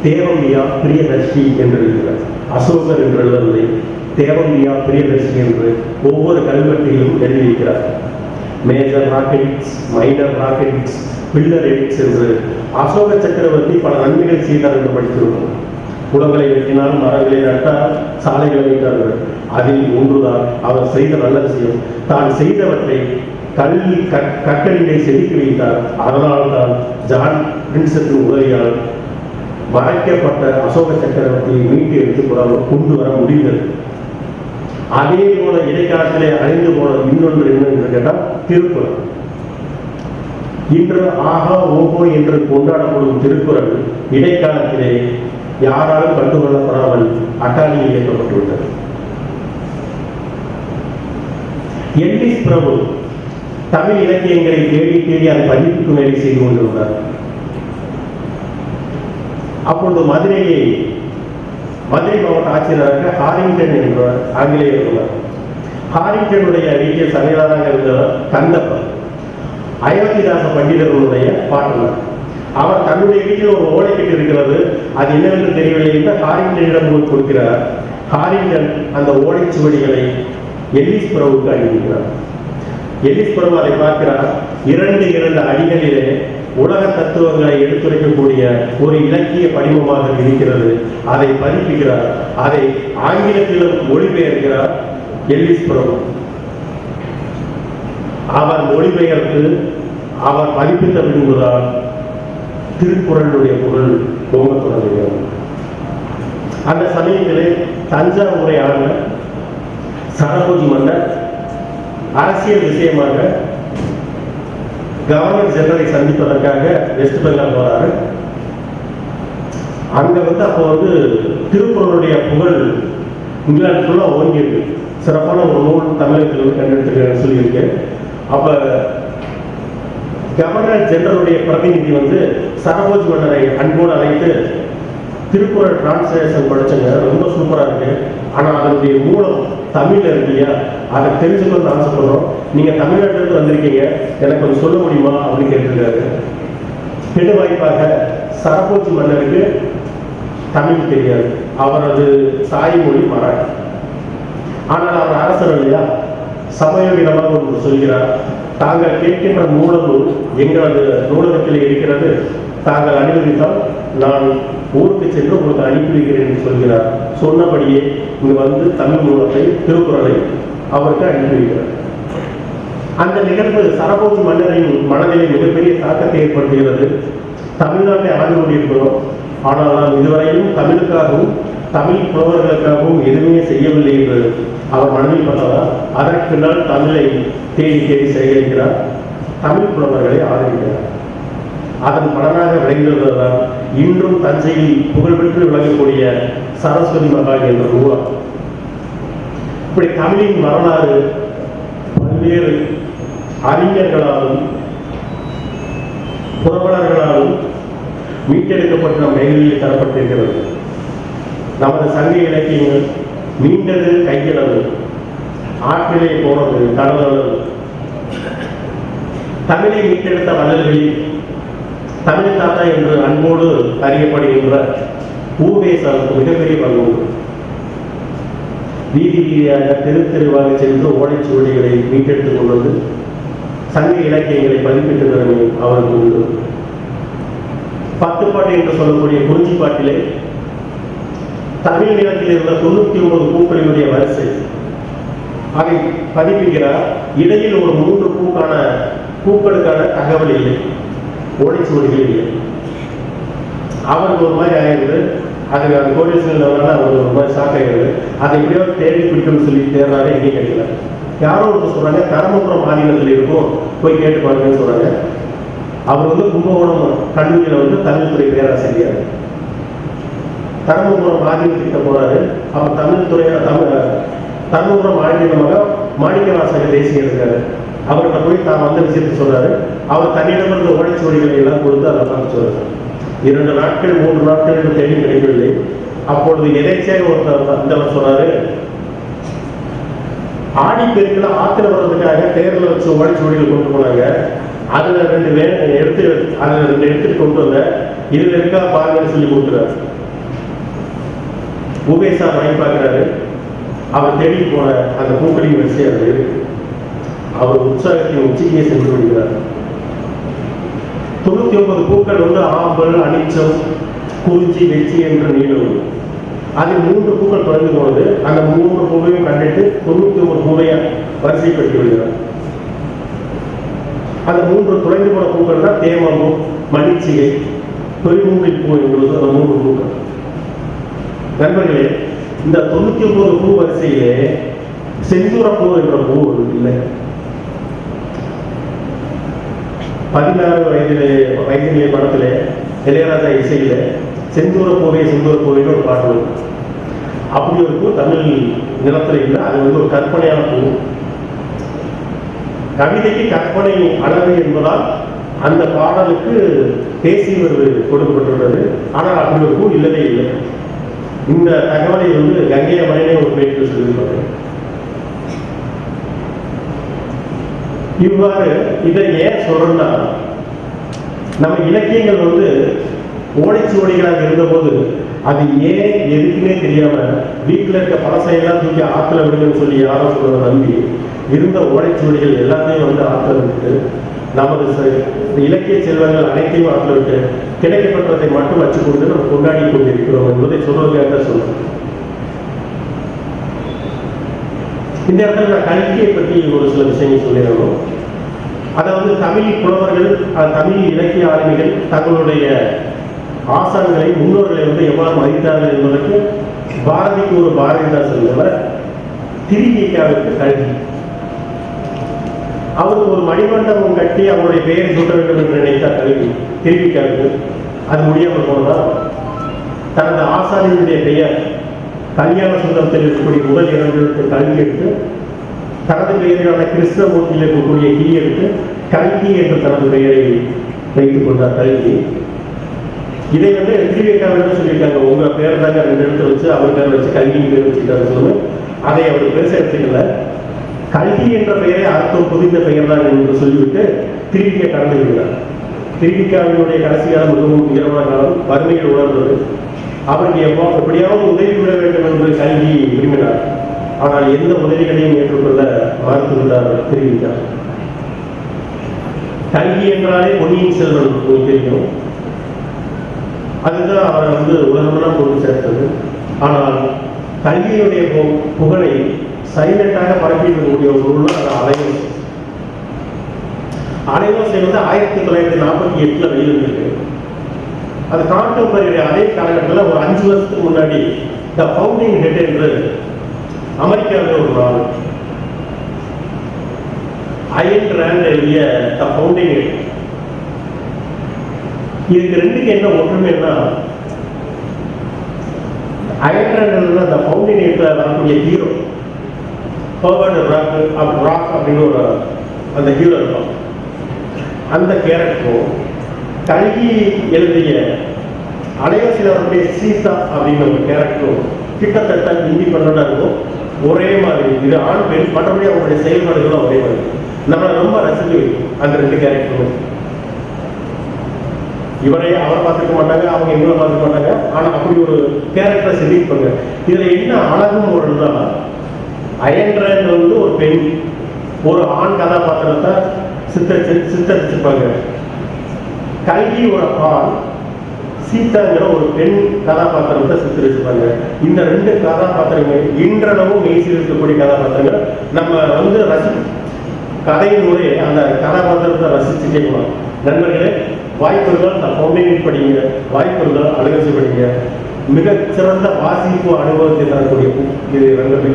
[SPEAKER 1] தேவம்பியா பிரியதர்ஷி என்று இருக்கிறார். அசோகர் என்று எழுதவில்லை, தேவம்பியா பிரியதர்ஷி என்று ஒவ்வொரு கல்வெட்டிலும் எழுதியிருக்கிறார். Major rockets, minor rockets, pillar edits என்று அசோக சக்கரவர்த்தி பல நன்மைகள் செய்தார் என்று படித்திருக்கும். குளங்களை வெட்டினால், மரங்களை நட்டார், சாலைகளை வைத்தார்கள். அதில் ஒன்றுதான் அவர் செய்த நல்ல விஷயம். தான் செய்தவற்றை கற்களிலே செதுக்கி வைத்தார். அதனால்தான் ஜான் பிரின்சப்பின் உதவியால் மறைக்கப்பட்ட அசோக சக்கரவர்த்தியை மீட்டு எடுத்து கொண்டு வர முடிந்தது. அதே போல இடைக்காலத்திலே அழிந்து போன இன்னொன்று என்ன என்று கேட்டால் திருக்குறள். இன்று ஆகா ஓகோ என்று கொண்டாடப்படும் திருக்குறள் இடைக்காலத்திலே யாராலும் கண்டுகொள்ளப்படாமல் அட்டாலியில் ஏற்றப்பட்டுள்ளது. எல்லிஸ் பிரபு தமிழ் இலக்கியங்களை தேடி தேடி அதை பதிப்புக்கு வேலை செய்து கொண்டிருந்தார். அப்பொழுது மதுரை மாவட்ட ஆட்சியராக ஹாரிங்டன் என்ற ஆங்கிலேயர் இருந்தார். ஹாரிங்டனுடைய வீட்டில் சமையலாளராக இருந்தவர் கந்தப்பர், அயோத்திதாச பண்டிதர்களுடைய பாட்டனர். அவர் தன்னுடைய வீட்டில் ஒரு ஓலைக்கட்டு இருக்கிறது, அது என்னவென்று தெரியவில்லை என்று ஹாரிங்டனிடம் கொடுக்கிறார். ஹாரிங்டன் அந்த ஓலைச்சுவடிகளை எல்லிஸ் பிரபுவுக்கு அனுப்பிக்கிறார். எல்லிஸ் பிரபு அதை பார்க்கிறார். இரண்டு அடிகளிலே உலக தத்துவங்களை எடுத்துரைக்கக்கூடிய ஒரு இலக்கிய படிமமாக இருக்கிறது. அதை பதிப்பிக்கிறார். அதை ஆங்கிலத்திலும் மொழிபெயர்க்கிறார் எல்லிஸ் பிரபு. அவர் மொழிபெயர்த்து அவர் பதிப்பித்த பின்புதான் திருக்குறளுடைய பொருள் தோங்க தொடங்குகிறது. அந்த சமயத்திலே தஞ்சாவூரை ஆண்ட சரபோஜி மன்னர் அரசியல் விஷயமாக கவர்னர் ஜெனரலை சந்திப்பதற்காக வெஸ்ட் பெங்கால் போறாரு. அங்க அப்போ திருக்குறளுடைய புகழ் இங்கிலாந்து ஃபுல்லா ஓங்கி இருக்கு. சிறப்பான ஒரு நூல் தமிழகத்தில் கண்டெடுத்து சொல்லியிருக்கு. அப்ப கவர்னர் ஜெனரலுடைய பிரதிநிதி சரபோஜி மன்னரை அன்போடு அழைத்து, திருக்குறள் டிரான்ஸ்லேஷன் படிச்சங்க, ரொம்ப சூப்பரா இருக்கு, ஆனா அதனுடைய மூலம் தமிழ்ல இருக்கியா, அதை தெரிஞ்சுக்கணும்னு ஆசைப்படுறோம், நீங்க தமிழ்நாட்டிலிருந்து வந்திருக்கீங்க, எனக்கு கொஞ்சம் சொல்ல முடியுமா அப்படின்னு கேட்டிருக்காரு. கெடு வாய்ப்பாக சரபோஜி மன்னருக்கு தமிழ் தெரியாது, அவரது தாய்மொழி மராட்டி. ஆனால் அவர் அரசர் இல்லையா, சமயோகிதமாக ஒன்று சொல்கிறார், தாங்கள் கேட்கின்ற நூலகம் எங்களது நூலகத்தில் இருக்கிறது, தாங்கள் அனுமதித்தால் நான் ஊருக்கு சென்று உங்களுக்கு அனுப்பி வைக்கிறேன் என்று சொல்கிறார். சொன்னபடியே இங்கு தமிழ் நூலகத்தை, திருக்குறளை அவருக்கு அனுப்பி வைக்கிறார். அந்த நிகழ்வு சரபோஜி மன்னரின் மனதிலே மிகப்பெரிய தாக்கத்தை ஏற்படுத்துகிறது. தமிழ்நாட்டை ஆண்டு கொண்டிருக்கிறோம், ஆனால் நாம் இதுவரையிலும் தமிழுக்காகவும் தமிழ் புலவர்களுக்காகவும் எதுவுமே செய்யவில்லை என்று அவர் மனதில் பட்டதால் அதற்கு பின்னால் தமிழை தேடி தேடி சேகரிக்கிறார், தமிழ் புலவர்களை ஆதரிக்கிறார். அதன் பலனாக விளைந்ததுதான் இன்றும் தஞ்சையில் புகழ்பெற்று விளங்கக்கூடிய சரஸ்வதி மகால் என்ற நூலகம். இப்படி தமிழின் வரலாறு பல்வேறு அறிஞர்களாலும் புரவலர்களாலும் மீட்டெடுக்கப்பட்ட நம் கைகளில் தரப்பட்டிருக்கிறது. நமது சங்க இலக்கியங்கள் மீண்டது கையளவு, ஆற்றிலே போனது கடலளவு. தமிழை மீட்டெடுத்த வள்ளல்களில் தமிழ் தாத்தா என்று அன்போடு அறியப்படுகின்ற ஊவேசாவுக்கு மிகப்பெரிய பங்கு. வீதி வீதியாக தெரு தெருவாக சென்று ஓலைச்சுவடிகளை மீட்டெடுத்துக் கொள்வது, சங்க இலக்கியங்களை பதிப்பிட்டு திறமை அவருக்கு உண்டு. பத்துப்பாட்டு என்று சொல்லக்கூடிய குறிஞ்சிப்பாட்டிலே தமிழ் நிலத்தில் இருந்த 99 பூக்களினுடைய வரிசை அதை பதிப்பிக்கிறார். இடையில் ஒரு 3 பூக்களுக்கான தகவல் இல்லை, ஓலைச்சுவடிகள் இல்லை. அவருக்கு ஒரு மாதிரி ஆயிடுது. அது அந்த கோடீஸ்வரன் அவர் ஒரு மாதிரி ஷாக் ஆகிடுது. அதை எப்படியோ தேடி பிடிக்கணும்னு சொல்லி தேர்றாரு, எங்கேயும் கிடைக்கல. யாரோ ஒருத்தர் சொல்றாங்க தருமபுரம் மாநிலத்தில் இருக்கும், போய் கேட்டு பாருங்கன்னு சொல்றாங்க. அவர் வந்து கும்பகோணம் கல்லூரியில் தமிழ் துறை பேராசிரியர். தருமபுரம் மாநிலத்திட்ட போறாரு. அவர் தமிழ் துறை தருமபுரம் மாநிலமாக மாணிக்கவாசக தேசியம் இருக்காரு. அவர்கிட்ட போய் தான் வந்த விஷயத்தை சொல்றாரு. அவர் தன்னிடமிருந்து ஓலைச்சுவடிகளை எல்லாம் கொடுத்து அதை பார்த்து சொல்றாரு. 2 நாட்கள் 3 நாட்கள் தேடி கிடைக்கவில்லை. அப்பொழுது எதேச்சியாக ஒருத்தர் சொல்றாரு, ஆடிப்பெருக்கில் ஆத்திர வர்றதுக்காக தேர்தல் வச்சு ஓலைச்சுவடிகள் கொண்டு போனாங்க. அதுல 2 எடுத்துட்டு கொண்டு வந்த, இதுல இருக்கா பாருங்கன்னு சொல்லி கொடுக்குறாரு. உபேசா வாங்கி பார்க்கிறாரு. அவர் தேடி போன அந்த பூக்களின் வரிசை அது இருக்கு. அவர் உற்சாகத்தின் உச்சிக்கையை சென்று விடுகிறார். 99 பூக்கள் ஆம்பல், அனிச்சம், குறிஞ்சி, வெச்சி என்ற நீளம். அதில் 3 பூக்கள் குறைந்து போனது. அந்த 3 பூவையும் கண்டிட்டு 99 பூவையை வரிசைப்படுத்தி விடுகிறார். அந்த 3 குறைந்து போன பூக்கள் தான் தேமம்பூ, மணிச்சிகை, பெருமூங்கில் பூ என்பது அந்த 3 பூக்கள். நண்பர்களே, இந்த 99 பூ வரிசையிலே செந்தூரப்பூ என்ற பூ இல்லை. 16 வயதிலே படத்திலே இளையராஜா இசையில செந்தூரப்பூவே செந்தூரப்பூவேன்னு ஒரு பாட்டு வரும். அப்படி ஒரு பூ தமிழ் நிலத்தில் இல்லை. அது ஒரு கற்பனையான பூ. கவிதைக்கு கற்பனை அளவு என்பதால் அந்த பாடலுக்கு தேசிய விருது கொடுக்கப்பட்டுள்ளது. ஆனால் அப்படி ஒரு பூ இல்லவே இல்லை. இந்த தகவலை கங்கைய மலையிலே ஒரு பேட்டில் சொல்லியிருப்பாங்க. இவ்வாறு இதை ஏன் சொல்றோம்னா, நம்ம இலக்கியங்கள் ஓலைச்சுவடிகளாக இருந்தபோது அது ஏன் எதுக்குமே தெரியாம வீட்டில் இருக்க பழசையெல்லாம் தூக்கி ஆற்றுல விடுங்கன்னு சொல்லி யாரும் சொல்றத நம்பி இருந்த ஓலைச்சுவடிகள் எல்லாத்தையும் ஆற்றுல விட்டு நமது இலக்கிய செல்வங்கள் அனைத்தையும் ஆற்றுல விட்டு கிடைக்கப்பட்டதை மட்டும் வச்சுக்கொண்டு நம்ம கொண்டாடி கொண்டிருக்கிறோம் என்பதை சொல்வதற்காக சொல்றோம். இந்த இடத்துல நான் கல்வியை பற்றி ஒரு சில விஷயங்கள் சொல்லிடணும். அதாவது தமிழ் புலவர்கள், தமிழ் இலக்கிய ஆளுமைகள் தங்களுடைய ஆசான்களை, முன்னோர்களை எவ்வாறு மதித்தார்கள் என்பதற்கு பாரதிக்கு ஒரு பாரதிதாசன் என்பவர், திருவிக்காவிற்கு கல்வி. அவருக்கு ஒரு மணிமண்டபம் கட்டி அவருடைய பெயரை சூட்ட வேண்டும் என்று நினைத்தார் கல்வி. திருவிக்காவிற்கு அது முடியாமல் போனதால் தனது ஆசானியுடைய பெயர் கல்யாண சுந்தரத்தில் இருக்கக்கூடிய முதல் 2 கல்வி எடுத்து, தனது பெயரான கிருஷ்ணமூர்த்தியில் இருக்கக்கூடிய கீ எடுத்து கல்கி என்று தனது பெயரை வைத்துக் கொண்டார் கல்கி. இதை திருவிக்காவிடம் சொல்லியிருக்காங்க, உங்க பேர் தாங்க 2 இடத்துல வச்சு அவர் பேர் வச்சு கல்கியின் பேர் வச்சுட்டாரு சொல்லு. அதை அவர் பெருசாக எடுத்துக்கல. கல்கி என்ற பெயரை அர்த்தம் புதிந்த பெயர் தான் என்று சொல்லிவிட்டு திருவிக்கா கடந்து விடுகிறார். திருவிக்காவினுடைய கடைசி காலம் மிகவும் உயரமான காலம். வறுமையில் உணர்ந்தது. அவருக்கு எப்படியாவது உதவி விட வேண்டும் என்று கல்வி விரும்பினார். ஆனால் எந்த உதவிகளையும் ஏற்றுக்கொள்ள மறுத்துவிட்டார் திருவிக்கா. கல்வி என்றாலே பொன்னியின் செல்வன் தெரியும். அதுதான் அவரை உலகமெல்லாம் கொண்டு சேர்த்தது. ஆனால் கல்வியினுடைய புகழை சைலண்டாக பரப்பிக்கூடிய ஒரு நூல் அது அலையோசை. அலையோசை 1948 வெளியிட்டிருக்கு. அது கான்டெம்பரரி. அதே காலகட்டத்தில் ஒரு 5 வருஷத்துக்கு முன்னாடி த ஃபவுண்டிங் ஹெட் என்று அமெரிக்காவில் ஒரு நாள் அயன் ராண்ட் எழுதிய த ஃபவுண்டிங் ஹெட். இதுக்கு 2க்கு என்ன ஒற்றுமைன்னா, அயன் ராண்ட் த ஃபவுண்டிங் ஹெட்ல வரக்கூடிய ஹீரோ ஹோவர்ட் ராக் அப்படின்னு ஒரு அந்த ஹீரோ இருப்பான். அந்த கேரக்டரும் கல்கி எழுதிய அலைவசில் அவருடைய சீதா அப்படின்னு ஒரு கேரக்டரும் கிட்டத்தட்ட இண்டிபெண்டா இருக்கும். ஒரே மாதிரி இது ஆண் பெண், மற்றபடி அவருடைய செயல்பாடுகளும் ஒரே மாதிரி நம்மளை ரொம்ப ரசித்து வைக்கும் அந்த ரெண்டு கேரக்டரும். இவரை அவரை பார்த்துக்க மாட்டாங்க, அவங்க இவரை பார்த்துக்க மாட்டாங்க. ஆனா அப்படி ஒரு கேரக்டரை செஞ்சிருப்பாங்க. இதுல என்ன அழகும் ஒருன்னா, அயன்றது வந்து ஒரு பெண் ஒரு ஆண் கதாபாத்திரத்தை சித்தரிச்சிருப்பாங்க. கல்வி ஒரு ஆண், சீதாங்கிற ஒரு பெண் கதாபாத்திரத்தை சித்தரிச்சிருப்பாங்க. இந்த ரெண்டு கதாபாத்திரங்கள் இன்றளவும் மெய்சில் இருக்கக்கூடிய கதாபாத்திரங்கள். நம்ம வந்து கதையினுடைய அந்த கதாபாத்திரத்தை ரசிச்சு கேட்கலாம். நண்பர்களே, வாய்ப்புகள் ஃபவுண்டேஷன் படிங்க, வாய்ப்புகள் அழகசி படிங்க. மிகச் சிறந்த வாசிப்பு அனுபவத்தை தரக்கூடிய இது ரெண்டுமே.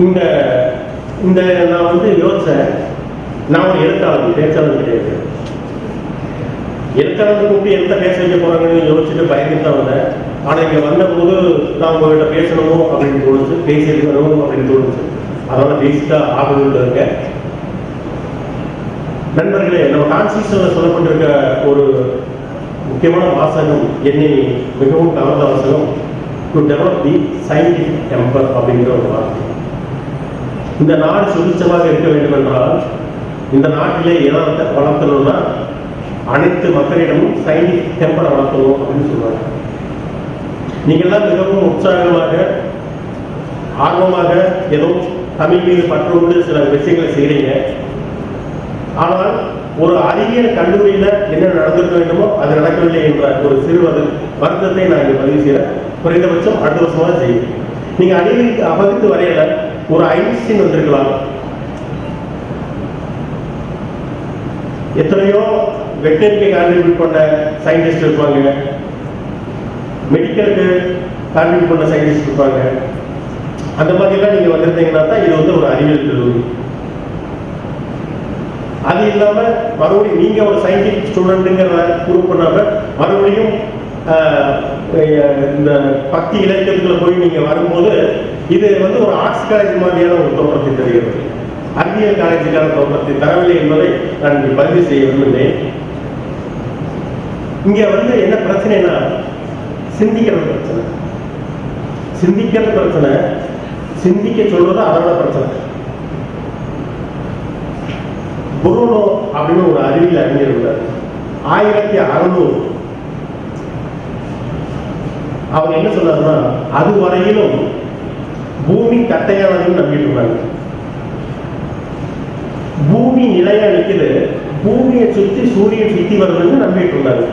[SPEAKER 1] இந்த இந்த நான் வந்து யோசிச்சேன், நான் ஒரு எழுத்தாளர், பேச்சாளர் கிடையாது. எழுத்தாளர் கூப்பிட்டு எந்த பேச வைக்க போறாங்கன்னு யோசிச்சுட்டு பயந்துட்டு தான் வந்தேன். ஆனால் இங்கே வந்தபோது நான் உங்கள்கிட்ட பேசணுமோ அப்படின்னு தோணுச்சு, பேசியிருக்கணும் அப்படின்னு தோணுச்சு. அதனால பேசிட்டா ஆகணும்னு இருக்கேன். நண்பர்களே, நம்ம கான்ஸ்டியூஷன்ல சொல்லப்பட்டிருக்க ஒரு முக்கியமான வாசகம், என்னை மிகவும் கவர்ந்த வாசகம், to develop the scientific temper அப்படிங்கிற ஒரு வார்த்தை. இந்த நாடு சுபிட்சமாக இருக்க வேண்டும் என்றால், இந்த நாட்டிலே எதாவது வளர்த்தணும்னா அனைத்து மக்களிடமும் சயின்டிபிக் டெம்பரை வளர்த்தணும் அப்படின்னு சொல்றாங்க. நீங்கள்லாம் மிகவும் உற்சாகமாக ஆர்வமாக ஏதோ தமிழ் மீது பற்றோடு சில விஷயங்களை செய்கிறீங்க. ஆனால் ஒரு அறிவியல் கல்லூரியில் என்ன நடந்திருக்க வேண்டுமோ அது நடக்கவில்லை என்ற ஒரு சிறு வருத்தத்தை நான் இங்கே பதிவு செய்கிறேன். குறைந்தபட்சம் அடுத்த வருஷமாக செய்யுங்க. நீங்கள் அறிவியலுக்கு அபகரித்து வரையில ஒரு ஐன்ஸ்டீன் வந்திருக்கலாம், எத்தனையோ வெட்டரிக்கு கான்ட்ரிபியூட் பண்ண சயின்டிஸ்ட் இருப்பாங்க, மெடிக்கலுக்கு கான்ட்ரிபியூட் பண்ண சயின்டிஸ்ட் இருப்பாங்க. அந்த மாதிரிலாம் நீங்க வந்திருந்தீங்கன்னா தான் இது வந்து ஒரு அறிவியல் கல்லூரி. அது இல்லாம மறுபடியும் நீங்க ஒரு சயின்டிபிக் ஸ்டூடெண்ட்டுங்கிறத ப்ரூவ் பண்ணாம மறுபடியும் இந்த பக்தி இலக்கியத்துக்குள்ள போய் நீங்க வரும்போது இது வந்து ஒரு ஆர்ட்ஸ் காலேஜ் மாதிரியான ஒரு தோற்றத்தை தருகிறது. அறிவியல் காலேஜுக்கான தோற்றத்தை தரவில்லை என்பதை நான் இங்கே பதிவு செய்ய விரும்புகிறேன். இங்க வந்து என்ன பிரச்சனைனா, சிந்திக்கிறது பிரச்சனை. சிந்திக்கிறது பிரச்சனை, சிந்திக்க சொல்வது அதோட பிரச்சனை. புரூனோ அப்படின்னு ஒரு அறிவியல் அறிஞர் இருந்தார். 1600 அவங்க என்ன சொன்னாருன்னா, அது வரையிலும் பூமி தட்டையானதுன்னு நம்பிட்டு இருந்தாங்க. பூமி நிலையா நிற்குது, பூமியை சுற்றி சூரியன் சுற்றி வருதுன்னு நம்பிட்டு இருந்தாங்க.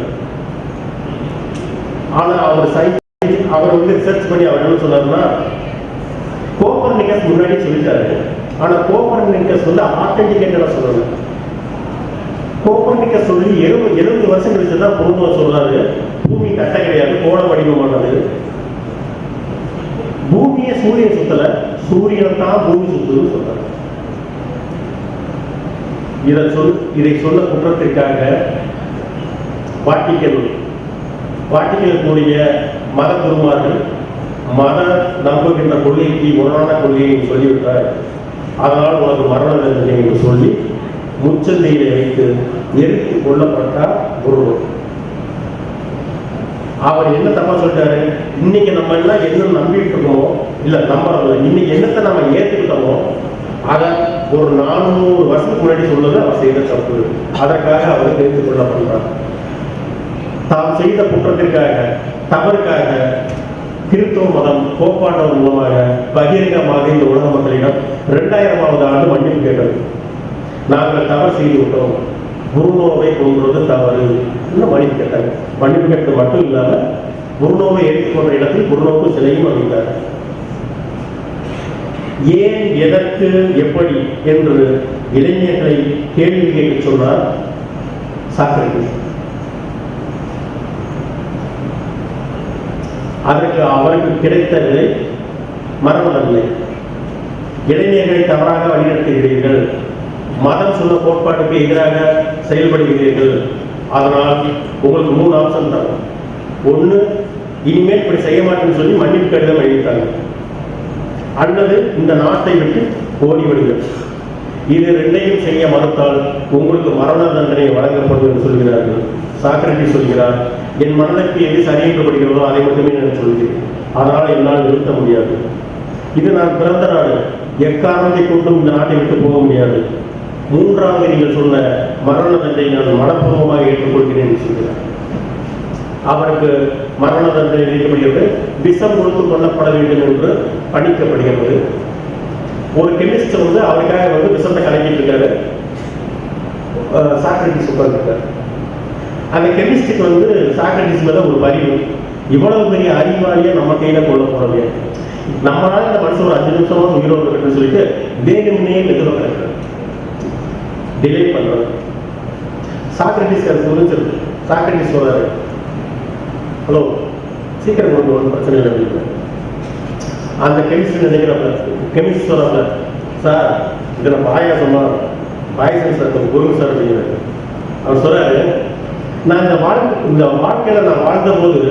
[SPEAKER 1] ஆனா அவர் வந்து ரிசர்ச் பண்ணி அவர் என்ன சொன்னாருன்னா, கோப்பர்னிக்கஸ் முன்னாடி சொல்லிட்டாரு. ஆனா கோப்பர்னிக்கஸ் வந்து ஆத்தென்டிகேட்டடா சொல்லல. கோப்பர்னிக்கஸ் சொல்லி 70 வருஷம் கழிச்சுதான் புரூனோ சொல்றாரு, பூமி தட்டை கிடையாது, கோள வடிவமானது. பூமியை சூரியன் சுத்தல, சூரியன் தான் பூமி சுத்துதுன்னு சொல்றாரு. இதை சொல்ல குற்றத்திற்காக வாட்டிக்கல் கூடிய மத குருமார்கள் மத நம்புகின்ற கொள்கைக்கு முரணான கொள்கையை சொல்லிவிட்டார், அதனால் உனக்கு மரண தண்டனை என்று சொல்லி முச்சந்தையிலே வைத்து எரித்து கொல்லப்பட்டார் குரு. அவர் என்ன தப்பா சொல்லிட்டாரு, இன்னைக்கு நம்ம எல்லாம் என்ன நம்பிட்டு இருக்கோமோ, இல்ல நம்புறோம், இன்னைக்கு என்னத்தை நம்ம ஏற்றுக்கிட்டோமோ அதை ஒரு 400 வருஷத்துக்கு முன்னாடி சொல்றது அவர் செய்த தப்பு. அதற்காக அவர் எரித்து கொல்லப்படுறார். தாம் செய்த குற்றத்திற்காக, தவறுக்காக கிறிஸ்தவ மதம் கோட்பாட்டவர் மூலமாக பகிரங்கமாக இந்த உலக மக்களிடம் 2000வது ஆண்டு மன்னிப்பு கேட்டது. நாங்கள் தவறு செய்து விட்டோம், புருனோவை கொன்றது தவறு மன்னிப்பு கேட்டாங்க. மன்னிப்பு கேட்டது மட்டும் இல்லாம புருனோவை ஏற்றுக்கொண்ட இடத்தில் புருனோவுக்கு சிலையும் அமைத்தார். ஏன், எதற்கு, எப்படி என்று இளைஞர்களை கேள்வி கேட்க சொன்னார் சாக்ரட்டிஸ். அதற்கு அவருக்கு கிடைத்த நிலை மரண தண்டனை. இளைஞர்களை தவறாக வழிநடத்துகிறீர்கள், மதம் சொன்ன கோட்பாட்டுக்கு எதிராக செயல்படுகிறீர்கள், அதனால் உங்களுக்கு 3 ஆப்ஷன் தரும். ஒண்ணு இனிமேல் இப்படி செய்ய மாட்டேன்னு சொல்லி மன்னிப்பு கடிதம் எழுதிட்டாங்க, அல்லது இந்த நாட்டை விட்டு ஓடிவிடுங்கள். இது ரெண்டையும் செய்ய மறுத்தால் உங்களுக்கு மரண தண்டனை வழங்கப்படும் என்று சொல்கிறார்கள். சாக்ரட்டிஸ் சொல்கிறார், என் மனதிற்கு எது சரி என்று படுகிறதோ அதை மட்டுமே நான் சொல்கிறேன், அதனால் என்னால் நிறுத்த முடியாது. இது நான் பிறந்த நாடு, எக்காரணத்தை கொண்டும் இந்த நாட்டை விட்டு போக முடியாது. மூன்றாவது நீங்கள் சொன்ன மரண தண்டனை நான் மனப்பூர்வமாக ஏற்றுக்கொள்கிறேன் என்று சொல்கிறார். அவருக்கு மரண தண்டனை விதிக்கப்படுகிறது, விஷம் கொடுத்து கொல்லப்பட வேண்டும் என்று பணிக்கப்படுகிறது. ஒரு கெமிஸ்ட் வந்து அவருக்காக விஷத்தை கலக்கிட்டு இருக்காரு, சாக்ரட்டிஸ் உட்கார்ந்துருக்காரு. அந்த கெமிஸ்டுக்கு சாக்ரட்டிஸ் மேல ஒரு பரிவு, இவ்வளவு பெரிய அறிவாளியை நம்ம கையில கொள்ள போறோமே, நம்மளால இந்த மனுஷன் ஒரு 5 நிமிஷமா உயிரோடு இருக்கணும்னு சொல்லிட்டு வேணும்னே மெதுவாக கிடக்கிறார், டிலே பண்றாரு. சாக்ரட்டிஸ் அது புரிஞ்சிருக்கு. சாக்ரட்டிஸ் சொல்றாரு, ஹலோ சீக்கிரம் கொண்டு ஒன்றும் பிரச்சனை இல்லை அப்படின்னு. அந்த கெமிஸ்ட் நினைக்கிறப்ப கெமிஸ்ட் சொல்றாங்க, சார் இதில் பாயாசமா பாயசம் சார் குருங்க சார் அப்படிங்கிறாரு. அவர் சொல்றாரு, நான் இந்த வாழ்க்கையில நான் வாழ்ந்த போது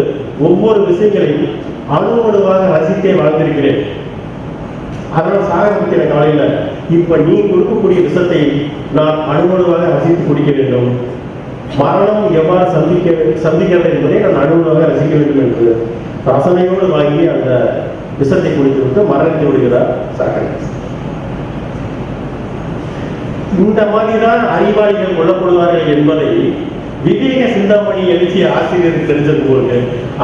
[SPEAKER 1] ஒவ்வொரு விஷயங்களையும் அணுவணுவாக ரசித்தே வாழ்ந்திருக்கிறேன். அதனால சாக பற்றின காலையில் இப்ப நீ கொடுக்கக்கூடிய விஷத்தை நான் அணுவணுவாக ரசித்து குடிக்க வேண்டும். மரணம் எவ்வாறு சந்திக்கிறது என்பதை நான் அணுவணுவாக ரசிக்க வேண்டும் என்று ரசனையோடு வாங்கி அந்த விஷத்தை குடித்துவிட்டு மரணத்தை விடுகிறார் சாக்ரட்டிஸ். இந்த மாதிரிதான் அறிவாளிகள் கொல்லப்படுவார்கள் என்பதை விவேக சிந்தாமணி எழுதிய ஆசிரியருக்கு தெரிஞ்சது போது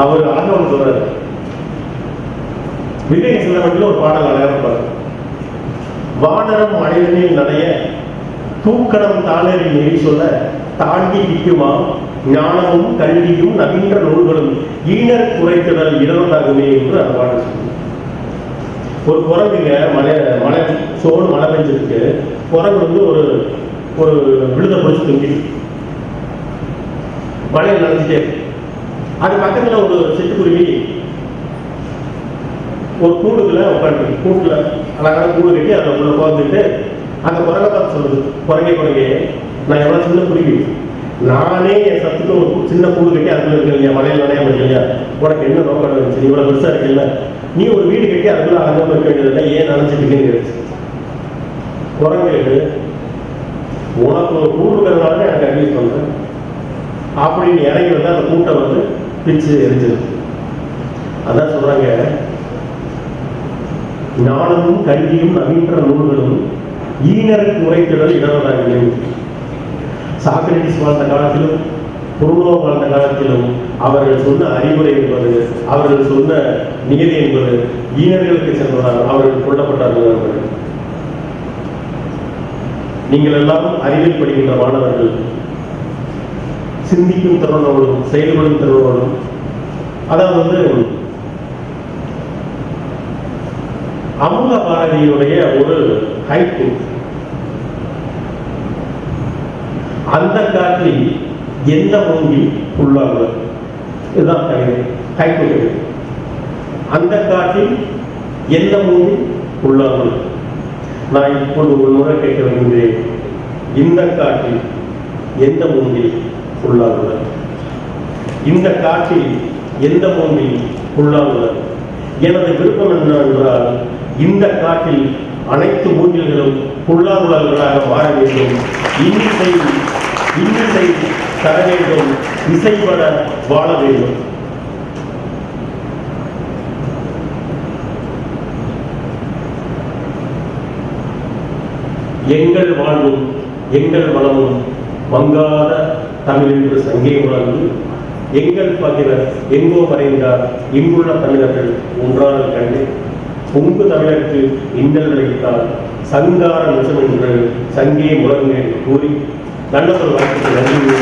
[SPEAKER 1] அவர் ஆகவன் சொல்றாரு. விவேக சிந்தாமணியில் ஒரு பாடல் அழகாக, வானரம் மனிதனில் நடைய தூக்கணம் தாளறி நெறி சொல்ல தாண்டி நிற்குமா ஞானமும் கல்வியும் நவீன நூல்களும் ஈனர் குறைத்திடல் இடர்ந்தாகுமே என்று அந்த பாடல் சொல்லுங்க. ஒரு குரங்குங்க மழை சோறு மழை பெஞ்சிருக்கு, குரங்கு ஒரு ஒரு விழுத பிடிச்சி தூங்கி மழையில் நடந்துட்டே இருக்கு. அது பக்கத்துல ஒரு சிட்டுக்குருவி ஒரு கூடுக்குள்ள உட்காந்து கூட்டுல அழகான கூடு கட்டி அதை உள்ள உட்காந்துட்டு அந்த குரங்கை பார்த்து சொல்லுது, குரங்கே நான் எவ்வளவு சின்ன குருவி, நானே என் சத்துக்கு ஒரு சின்ன கூடு கட்டி அதுக்குள்ள இருக்கீங்க, மழையில் நனைய முடியலையா, உனக்கு என்ன நோக்கம் இருந்துச்சு, இவ்வளவு பெருசா இருக்குல்ல, நீ ஒரு வீடு கட்டி அதுக்குள்ள அழகாம இருக்க வேண்டியதில்லை, ஏன் நினைச்சிட்டு இருக்கேன்னு குரங்கு, உனக்கு ஒரு கூடு இருக்கிறதுனால எனக்கு அட்வைஸ் பண்றேன் அப்படின்னு இறங்கி அந்த கூட்டை பிச்சு எரிஞ்சது. அதான் சொல்றாங்க, ஞானமும் கல்வியும் நவீன நூல்களும் ஈனருக்கு உரைத்திடல் இடர்வதாக. சாக்ரட்டிஸ் வாழ்ந்த காலத்திலும் புருனோ வாழ்ந்த காலத்திலும் அவர்கள் சொன்ன அறிவுரை என்பது, அவர்கள் சொன்ன நியதி என்பது ஈனர்களுக்கு சென்றதாக அவர்கள் கொல்லப்பட்டார்கள். நீங்கள் எல்லாம் அறிவில் படிக்கின்ற மாணவர்கள் சிந்திக்கும் திறனோடும் செயல்படும் திறனோடும், அதாவது அமுத பாரதியினுடைய ஒரு ஹைக்கு, அந்த காற்றில் எந்த மூங்கி உள்ளார்கள், இதுதான் கவிதை ஹைக்கு. அந்த காற்றில் எந்த மூங்கி உள்ளார்கள். நான் இப்போது ஒரு முறை கேட்க வருகின்றேன், இந்த காற்றில் எந்த மூங்கி உள்ளார்கள், இந்த காற்றில் எந்த மூங்கி உள்ளார்கள். எனது விருப்பம் என்னவென்றால், இந்த காட்டில் அனைத்து மூங்கில்களும் புல்லாங்குழல்களாக மாற வேண்டும், இன்னிசை தர வேண்டும், இசைப்பட வாழ வேண்டும். எங்கள் வாழ்வும் எங்கள் வளமும் மங்காத தமிழ் என்று சங்கே உணர்ந்து, எங்கள் பகிர எங்கோ மறைந்தார் இங்குள்ள தமிழர்கள் ஒன்றாக கண்டு, பொங்கு தமிழருக்கு இன்னல் வைத்தால் சங்கார நிஜம் என்று சங்கே முழங்கு கூறி நல்ல ஒரு வாய்ப்புக்கு நன்றி.